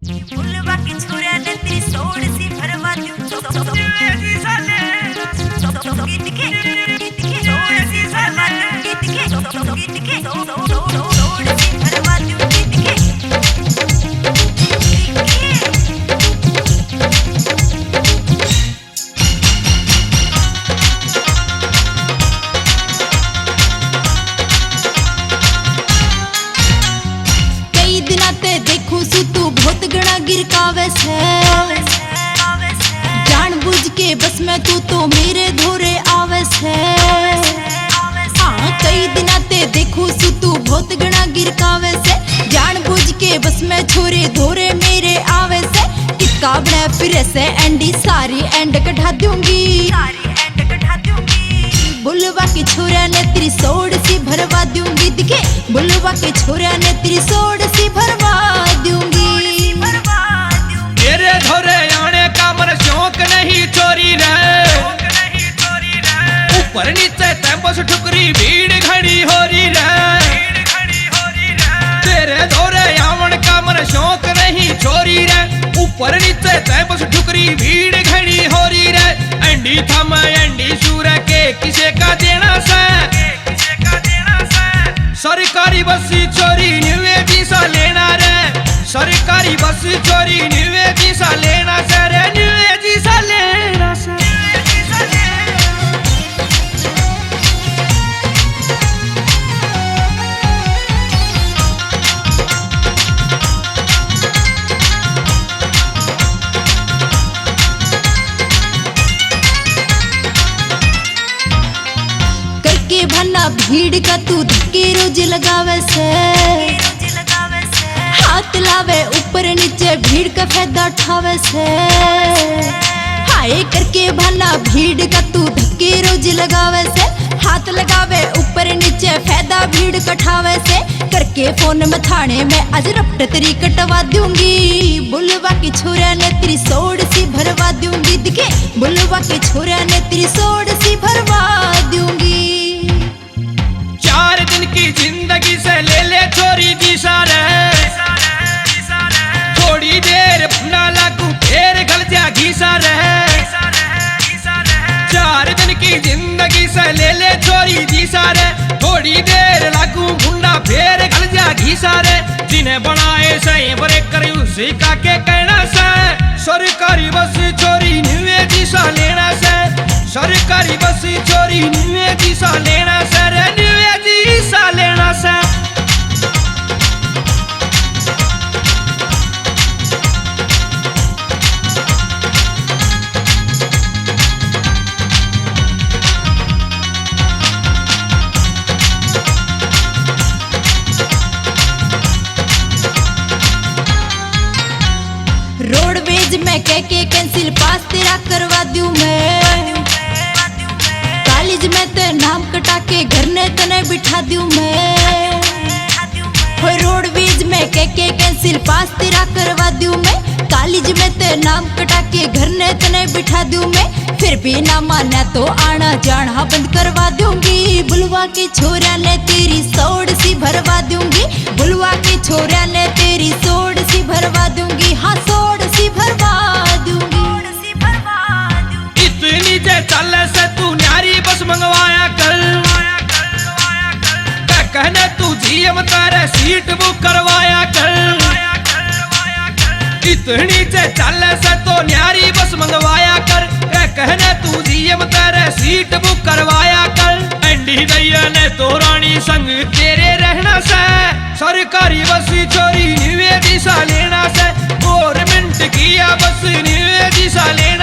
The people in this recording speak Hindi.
फुलवा की छुरा ने तेरी सोड़ सी भरवा दूं जी साले गीत के सोड़ सी भरवा दूं गीत के सोड़ सी भरवा दूं गीत के कई दिना ते देखूं सु तू बहुत गणा गिरकावे से जान बुझ के बस में तू तो मेरे धोरे आवे से। हाँ कई दिना ते देखूं सु तू बहुत गणा गिरकावे से जान बुझ के बस में छोरे धोरे मेरे आवे से। किसका बना फिर से एंडी सारी एंड कढ़ा दूंगी बुलवा के छोरा ने तेरी सोड़ सी भरवा दूंगी दिखे बुलवा के छोरा ने तेरी सोड़ सी भरवा दूंगी। तेरे धोरे आने का मन शौक नहीं चोरी रे ऊपर नीचे टेम्पो से ठुकरी भीड़ घड़ी हो रही रे। तेरे धोरे आवन का मन शौक नहीं चोरी रे ऊपर नीचे टेम्पो से ठुकरी भीड़ घड़ी हो रही रे। एंडी थम एंडी सूर के किसे का देना से सरकारी बस चोरी निवे दिशा लेना रे सरकारी बस चोरी निवे दिशा लेना से रे निवे दिशा लेना से। करके भला भीड़ का तू धक्के रोज लगावे से हाथ लावे ऊपर नीचे भीड़ का फायदा उठावे से। हाय करके भला भीड़ का तू धक्के रोज लगावे से हाथ लगावे ऊपर नीचे फायदा भीड़ कठावे से। करके फोन में थाने में आज रपट तेरी कटवा दूंगी बुलवा की छोरा ने तेरी सोड़ सी भरवा दूंगी दिखे बुलवा के छोरा ने तेरी सोड़ सी भरवा दूंगी। 4 दिन की जिंदगी से ले ले चोरी दिशा रे थोड़ी देर भुना लागू फिर गल जा घीसा रे। 4 दिन की जिंदगी से ले ले चोरी दिशा रे थोड़ी देर लागू भुंडा फिर गल जा घीसा रे। जिन्हें बनाए सही बरे करे उसी का के कहना से सरकारी बस चोरी निवे दिशा लेना से सरकारी बस चोरी निवे दिशा लेना से रे निवे दिशा लेना से। रोडवेज में कह के कैंसिल पास तेरा करवा दूं मैं कॉलेज में ते नाम कटा के घर ने तने बिठा दूं मैं। रोडवेज में कह के कैंसिल पास तेरा करवा दूं मैं कॉलेज में ते नाम कटा के घर ने तने बिठा दूं मैं। फिर भी ना माना तो आना जाना बंद करवा दूंगी बुलवा के छोरा ने तेरी सोड़ सी भरवा दूंगी बुलवा के छोरा ने तेरी सोड़ सी भरवा दूंगी। हाँ सोड़ सी भरवा दूंगी। इतनी जे चल से तू न्यारी बस मंगवाया कर कहने तू जीएम तारे सीट बुक करवाया कर। इतनी जे चल से तो न्यारी बस मंगवाया कर कहने तू जीएम तारे सीट बुक करवाया कर। एंडी दैया ने तो रानी संग तेरे रहना से सरकारी बस चोरी निवे दिशा लेना से गवर्नमेंट किया बस निवे दिशा लेना